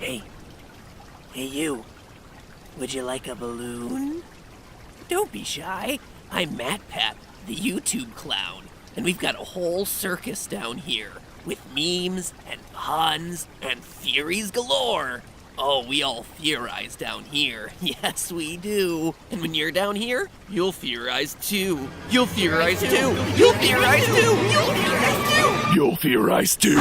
Hey you. Would you like a balloon? Don't be shy. I'm Matt Pat, the YouTube clown, and we've got a whole circus down here with memes and puns and theories galore. Oh, we all theorize down here. Yes, we do. And when you're down here, you'll theorize too. You'll theorize too. You'll theorize too. You'll theorize too. You'll theorize too.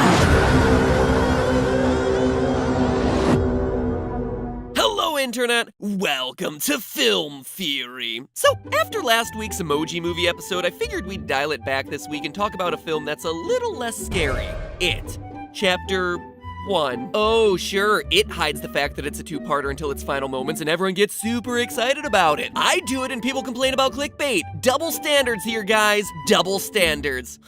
Hello, Internet. Welcome to Film Theory. So, after last week's Emoji Movie episode, I figured we'd dial it back this week and talk about a film that's a little less scary. It. Chapter 1. Oh, sure, It hides the fact that it's a two-parter until its final moments and everyone gets super excited about it. I do it and people complain about clickbait. Double standards here, guys. Double standards.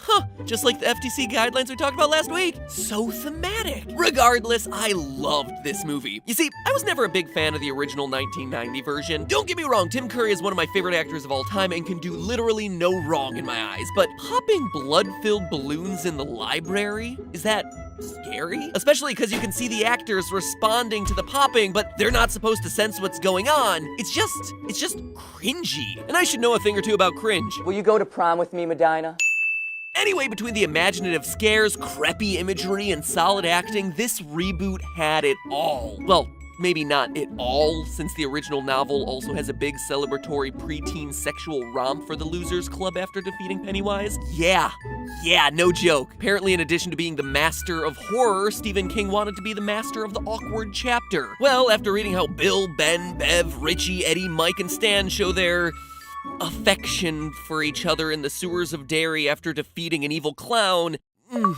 Just like the FTC guidelines we talked about last week. So thematic. Regardless, I loved this movie. You see, I was never a big fan of the original 1990 version. Don't get me wrong, Tim Curry is one of my favorite actors of all time and can do literally no wrong in my eyes, but popping blood-filled balloons in the library? Is that scary? Especially because you can see the actors responding to the popping, but they're not supposed to sense what's going on. It's just cringy. And I should know a thing or two about cringe. Will you go to prom with me, Medina? Anyway, between the imaginative scares, creepy imagery, and solid acting, this reboot had it all. Well, maybe not it all, since the original novel also has a big celebratory preteen sexual romp for the Losers Club after defeating Pennywise. Yeah, no joke. Apparently, in addition to being the master of horror, Stephen King wanted to be the master of the awkward chapter. Well, after reading how Bill, Ben, Bev, Richie, Eddie, Mike, and Stan show their affection for each other in the sewers of Derry after defeating an evil clown,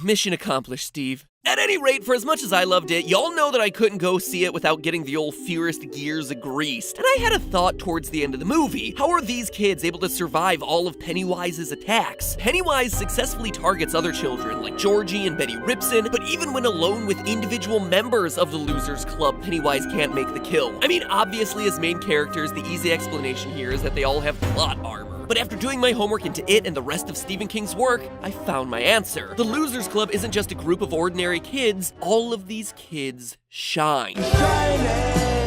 mission accomplished, Steve. At any rate, for as much as I loved it, y'all know that I couldn't go see it without getting the old theorist gears greased. And I had a thought towards the end of the movie. How are these kids able to survive all of Pennywise's attacks? Pennywise successfully targets other children, like Georgie and Betty Ripson, but even when alone with individual members of the Losers Club, Pennywise can't make the kill. I mean, obviously as main characters, the easy explanation here is that they all have plot armor. But after doing my homework into it and the rest of Stephen King's work, I found my answer. The Losers Club isn't just a group of ordinary kids. All of these kids shine.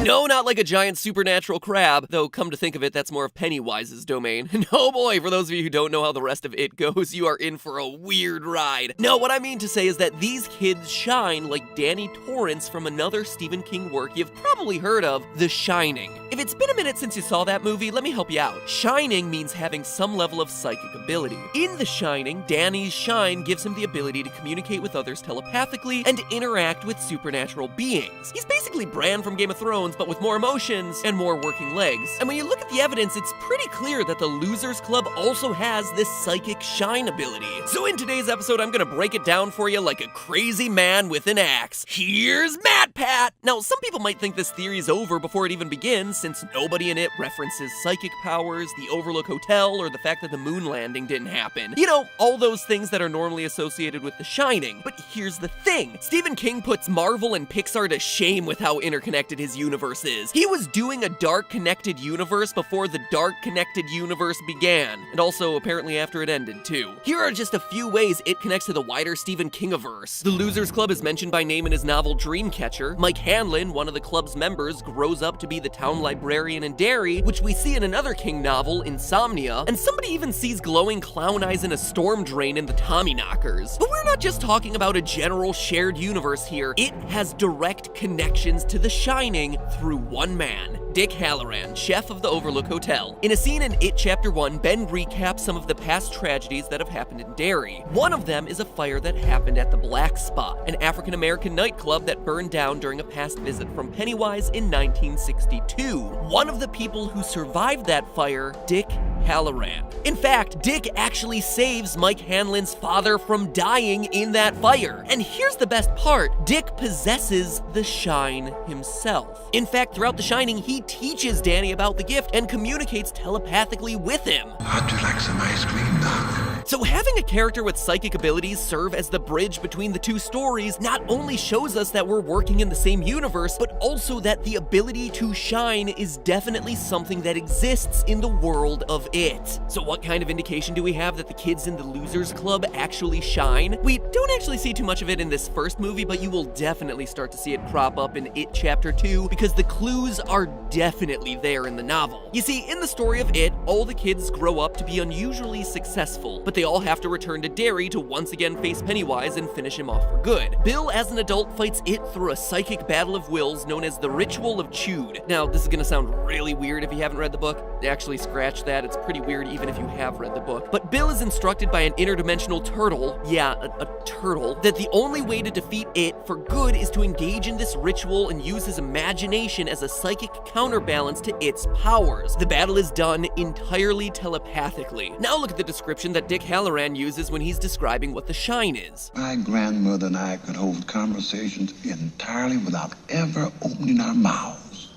No, not like a giant supernatural crab, though come to think of it, that's more of Pennywise's domain. And oh boy, for those of you who don't know how the rest of it goes, you are in for a weird ride. No, what I mean to say is that these kids shine like Danny Torrance from another Stephen King work you've probably heard of, The Shining. If it's been a minute since you saw that movie, let me help you out. Shining means having some level of psychic ability. In The Shining, Danny's shine gives him the ability to communicate with others telepathically and interact with supernatural beings. He's basically Bran from Game of Thrones, but with more emotions and more working legs. And when you look at the evidence, it's pretty clear that the Losers Club also has this psychic shine ability. So in today's episode, I'm gonna break it down for you like a crazy man with an axe. Here's Matt Pat! Now, some people might think this theory is over before it even begins, since nobody in it references psychic powers, the Overlook Hotel, or the fact that the moon landing didn't happen. You know, all those things that are normally associated with The Shining. But here's the thing. Stephen King puts Marvel and Pixar to shame with how interconnected his universe is. He was doing a dark connected universe before the dark connected universe began, and also apparently after it ended too. Here are just a few ways it connects to the wider Stephen Kingiverse. The Losers Club is mentioned by name in his novel Dreamcatcher. Mike Hanlon, one of the club's members, grows up to be the town librarian in Derry, which we see in another King novel, Insomnia, and somebody even sees glowing clown eyes in a storm drain in the Tommyknockers. But we're not just talking about a general shared universe here. It has direct connections to The Shining through one man, Dick Halloran, chef of the Overlook Hotel. In a scene in It Chapter 1, Ben recaps some of the past tragedies that have happened in Derry. One of them is a fire that happened at the Black Spot, an African-American nightclub that burned down during a past visit from Pennywise in 1962. One of the people who survived that fire, Dick Halloran. In fact, Dick actually saves Mike Hanlon's father from dying in that fire. And here's the best part, Dick possesses the shine himself. In fact, throughout The Shining, he teaches Danny about the gift and communicates telepathically with him. How'd you like some ice cream, Doc? So having a character with psychic abilities serve as the bridge between the two stories not only shows us that we're working in the same universe, but also that the ability to shine is definitely something that exists in the world of It. So what kind of indication do we have that the kids in the Losers Club actually shine? We don't actually see too much of it in this first movie, but you will definitely start to see it crop up in It Chapter 2, because the clues are definitely there in the novel. You see, in the story of It, all the kids grow up to be unusually successful, but they all have to return to Derry to once again face Pennywise and finish him off for good. Bill, as an adult, fights It through a psychic battle of wills known as the Ritual of Chewed. Now, this is gonna sound really weird if you haven't read the book. Actually, scratch that, it's pretty weird even if you have read the book. But Bill is instructed by an interdimensional turtle, yeah, a turtle, that the only way to defeat It for good is to engage in this ritual and use his imagination as a psychic counterbalance to It's powers. The battle is done entirely telepathically. Now look at the description that Dick Halloran uses when he's describing what the shine is. My grandmother and I could hold conversations entirely without ever opening our mouths.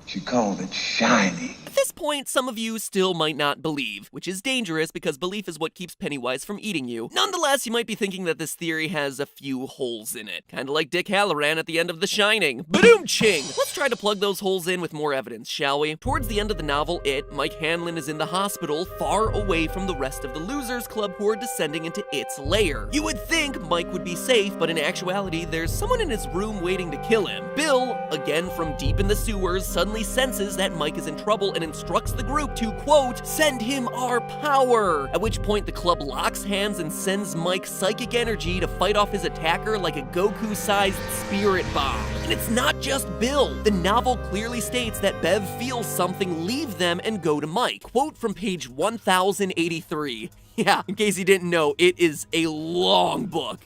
She called it shining. At this point, some of you still might not believe, which is dangerous because belief is what keeps Pennywise from eating you. Nonetheless, you might be thinking that this theory has a few holes in it, kinda like Dick Halloran at the end of The Shining. Ba-doom-ching! Let's try to plug those holes in with more evidence, shall we? Towards the end of the novel, Mike Hanlon is in the hospital, far away from the rest of the Losers Club who are descending into It's lair. You would think Mike would be safe, but in actuality, there's someone in his room waiting to kill him. Bill, again from deep in the sewers, suddenly senses that Mike is in trouble and instructs the group to, quote, send him our power, at which point the club locks hands and sends Mike psychic energy to fight off his attacker like a Goku-sized spirit bomb. And it's not just Bill. The novel clearly states that Bev feels something leave them and go to Mike. Quote from page 1083. Yeah, in case you didn't know, it is a long book.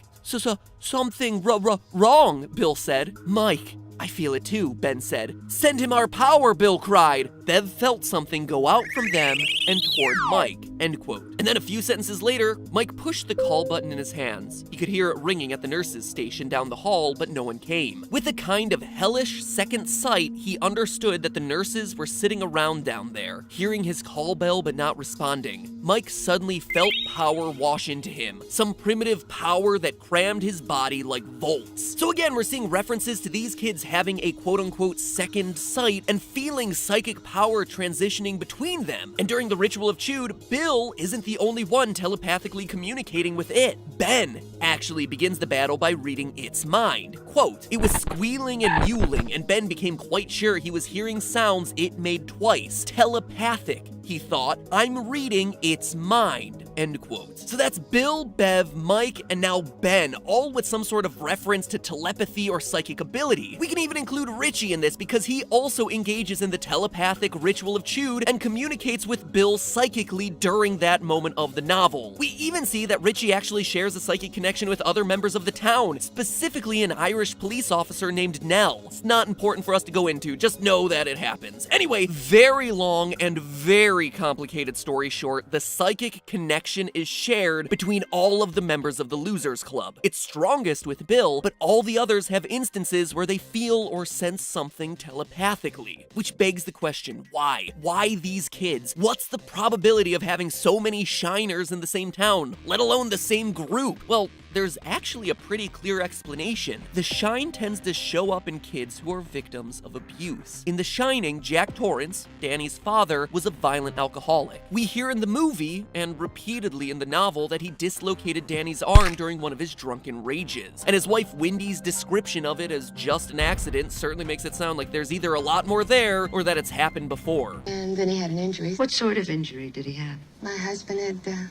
Something wrong, Bill said. Mike, I feel it too, Ben said. Send him our power, Bill cried. Bev felt something go out from them and toward Mike, end quote. And then a few sentences later, Mike pushed the call button in his hands. He could hear it ringing at the nurse's station down the hall, but no one came. With a kind of hellish second sight, he understood that the nurses were sitting around down there, hearing his call bell but not responding. Mike suddenly felt power wash into him, some primitive power that crammed his body like volts. So again, we're seeing references to these kids having a quote-unquote second sight and feeling psychic power transitioning between them. And during the Ritual of Chewed, Bill isn't the only one telepathically communicating with It. Ben actually begins the battle by reading It's mind. Quote, it was squealing and mewling, and Ben became quite sure he was hearing sounds It made twice. Telepathic, he thought. I'm reading It's mind, end quote. So that's Bill, Bev, Mike, and now Ben, all with some sort of reference to telepathy or psychic ability. We can even include Richie in this because he also engages in the telepathic Ritual of Chewed and communicates with Bill psychically during that moment of the novel. We even see that Richie actually shares a psychic connection with other members of the town, specifically an Irish police officer named Nell. It's not important for us to go into, just know that it happens. Anyway, very long and very complicated story short, the psychic connection is shared between all of the members of the Losers Club. It's strongest with Bill, but all the others have instances where they feel or sense something telepathically. Which begs the question, why? Why these kids? What's the probability of having so many shiners in the same town, let alone the same group? Well, there's actually a pretty clear explanation. The shine tends to show up in kids who are victims of abuse. In The Shining, Jack Torrance, Danny's father, was a violent alcoholic. We hear in the movie, and repeatedly in the novel, that he dislocated Danny's arm during one of his drunken rages. And his wife Wendy's description of it as just an accident certainly makes it sound like there's either a lot more there, or that it's happened before. And then he had an injury. What sort of injury did he have? My husband had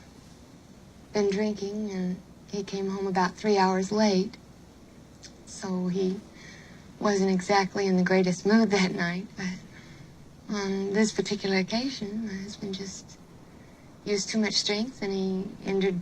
been drinking, and he came home about 3 hours late, so he wasn't exactly in the greatest mood that night. But on this particular occasion, my husband just used too much strength, and he injured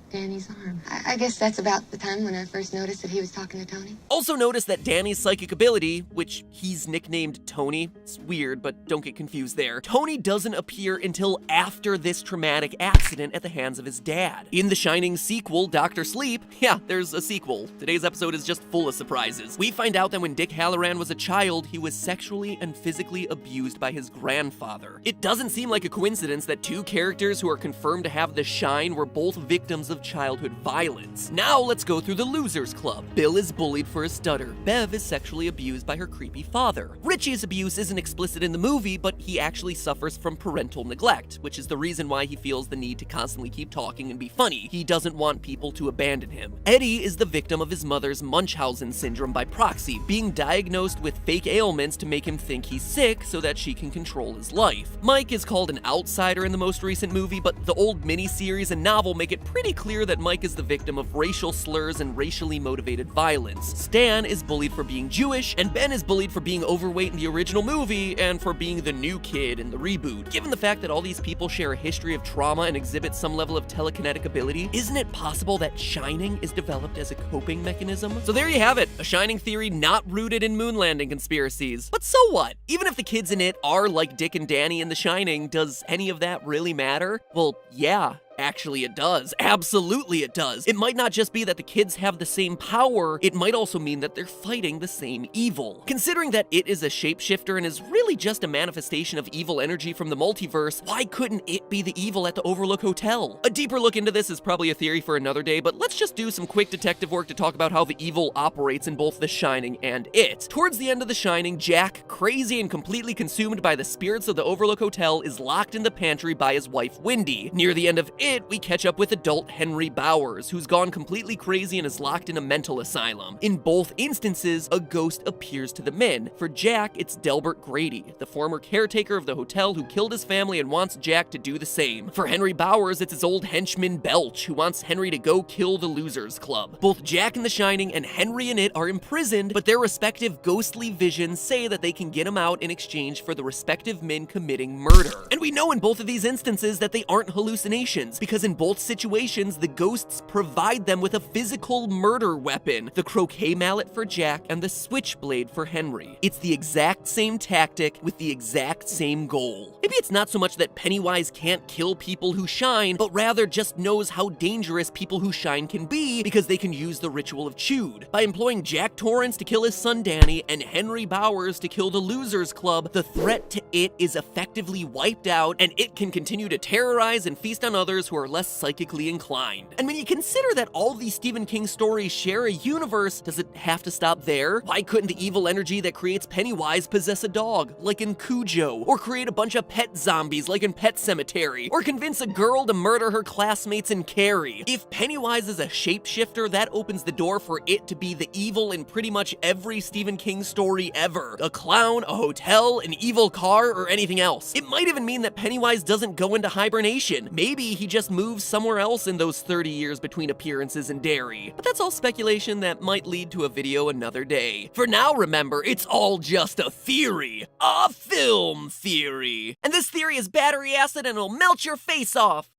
Danny's arm. I guess that's about the time when I first noticed that he was talking to Tony. Also notice that Danny's psychic ability, which he's nicknamed Tony, it's weird, but don't get confused there, Tony doesn't appear until after this traumatic accident at the hands of his dad. In the Shining sequel, Dr. Sleep, yeah, there's a sequel. Today's episode is just full of surprises. We find out that when Dick Halloran was a child, he was sexually and physically abused by his grandfather. It doesn't seem like a coincidence that two characters who are confirmed to have the shine were both victims of childhood violence. Now let's go through the Losers Club. Bill is bullied for his stutter. Bev is sexually abused by her creepy father. Richie's abuse isn't explicit in the movie, but he actually suffers from parental neglect, which is the reason why he feels the need to constantly keep talking and be funny. He doesn't want people to abandon him. Eddie is the victim of his mother's Munchausen syndrome by proxy, being diagnosed with fake ailments to make him think he's sick so that she can control his life. Mike is called an outsider in the most recent movie, but the old miniseries and novel make it pretty clear that Mike is the victim of racial slurs and racially motivated violence. Stan is bullied for being Jewish, and Ben is bullied for being overweight in the original movie and for being the new kid in the reboot. Given the fact that all these people share a history of trauma and exhibit some level of telekinetic ability, isn't it possible that Shining is developed as a coping mechanism? So there you have it, a Shining theory not rooted in moon landing conspiracies. But so what? Even if the kids in it are like Dick and Danny in The Shining, does any of that really matter? Well, yeah. Actually, it does. Absolutely it does. It might not just be that the kids have the same power, it might also mean that they're fighting the same evil. Considering that it is a shapeshifter and is really just a manifestation of evil energy from the multiverse, why couldn't it be the evil at the Overlook Hotel? A deeper look into this is probably a theory for another day, but let's just do some quick detective work to talk about how the evil operates in both The Shining and It. Towards the end of The Shining, Jack, crazy and completely consumed by the spirits of the Overlook Hotel, is locked in the pantry by his wife Wendy. Near the end of It, we catch up with adult Henry Bowers, who's gone completely crazy and is locked in a mental asylum. In both instances, a ghost appears to the men. For Jack, it's Delbert Grady, the former caretaker of the hotel who killed his family and wants Jack to do the same. For Henry Bowers, it's his old henchman Belch, who wants Henry to go kill the Losers Club. Both Jack in The Shining and Henry in It are imprisoned, but their respective ghostly visions say that they can get him out in exchange for the respective men committing murder. And we know in both of these instances that they aren't hallucinations, because in both situations, the ghosts provide them with a physical murder weapon, the croquet mallet for Jack and the switchblade for Henry. It's the exact same tactic with the exact same goal. Maybe it's not so much that Pennywise can't kill people who shine, but rather just knows how dangerous people who shine can be because they can use the ritual of Chewed. By employing Jack Torrance to kill his son Danny and Henry Bowers to kill the Losers Club, the threat to It is effectively wiped out, and It can continue to terrorize and feast on others who are less psychically inclined. And when you consider that all these Stephen King stories share a universe, does it have to stop there? Why couldn't the evil energy that creates Pennywise possess a dog, like in Cujo, or create a bunch of pet zombies, like in Pet Sematary, or convince a girl to murder her classmates in Carrie? If Pennywise is a shapeshifter, that opens the door for It to be the evil in pretty much every Stephen King story ever. A clown, a hotel, an evil car, or anything else. It might even mean that Pennywise doesn't go into hibernation. Maybe he just moves somewhere else in those 30 years between appearances in Derry. But that's all speculation that might lead to a video another day. For now, remember, it's all just a theory. A film theory. And this theory is battery acid and it'll melt your face off.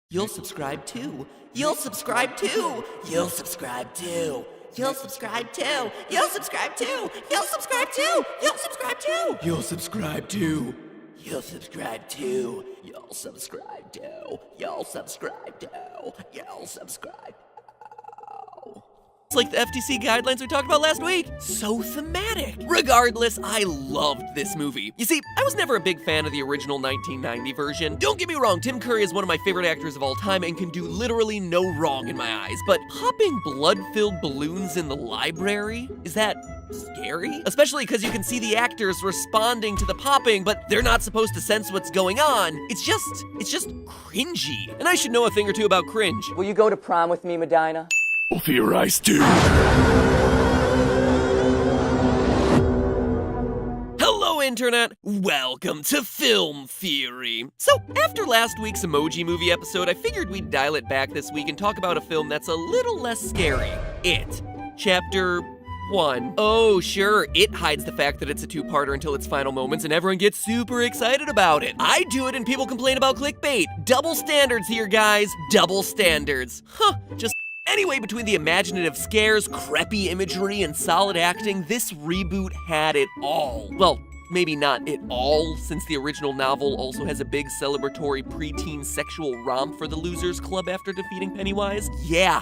You'll subscribe too. You'll subscribe too. You'll subscribe too. You'll subscribe too. You'll subscribe too. You'll subscribe too. You'll subscribe too. You'll subscribe too. You'll subscribe too. You'll subscribe too. You'll subscribe too. You'll subscribe. It's like the FTC guidelines we talked about last week. So thematic. Regardless, I loved this movie. You see, I was never a big fan of the original 1990 version. Don't get me wrong, Tim Curry is one of my favorite actors of all time and can do literally no wrong in my eyes, but popping blood-filled balloons in the library? Is that scary? Especially because you can see the actors responding to the popping, but they're not supposed to sense what's going on. It's just cringy. And I should know a thing or two about cringe. Will you go to prom with me, Medina? I'll theorize too. Hello, Internet! Welcome to Film Theory. So, after last week's Emoji Movie episode, I figured we'd dial it back this week and talk about a film that's a little less scary. It. Chapter 1. Oh, sure, it hides the fact that it's a two-parter until its final moments and everyone gets super excited about it. I do it and people complain about clickbait. Double standards here, guys. Double standards. Just anyway, between the imaginative scares, creepy imagery, and solid acting, this reboot had it all. Well, maybe not it all, since the original novel also has a big celebratory preteen sexual romp for the Losers Club after defeating Pennywise. Yeah,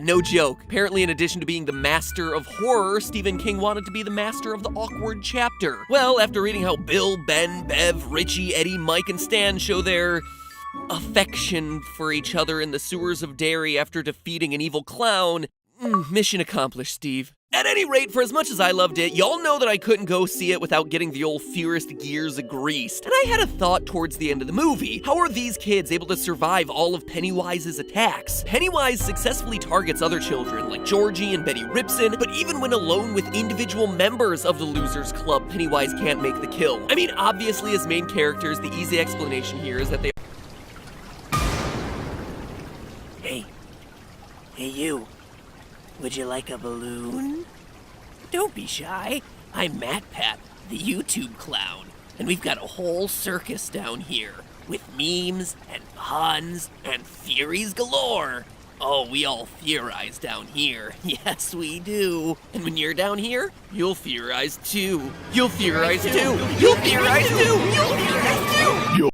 no joke. Apparently, in addition to being the master of horror, Stephen King wanted to be the master of the awkward chapter. Well, after reading how Bill, Ben, Bev, Richie, Eddie, Mike, and Stan show their affection for each other in the sewers of Derry after defeating an evil clown, mission accomplished, Steve. At any rate, for as much as I loved it, y'all know that I couldn't go see it without getting the old theorist gears greased. And I had a thought towards the end of the movie. How are these kids able to survive all of Pennywise's attacks? Pennywise successfully targets other children, like Georgie and Betty Ripson, but even when alone with individual members of the Losers Club, Pennywise can't make the kill. I mean, obviously, as main characters, the easy explanation here is that they... Hey you. Would you like a balloon? Don't be shy. I'm Matt Pat, the YouTube clown, and we've got a whole circus down here with memes and puns and theories galore. Oh, we all theorize down here. Yes, we do. And when you're down here, you'll theorize too. You'll theorize too. You'll theorize too. You'll theorize too.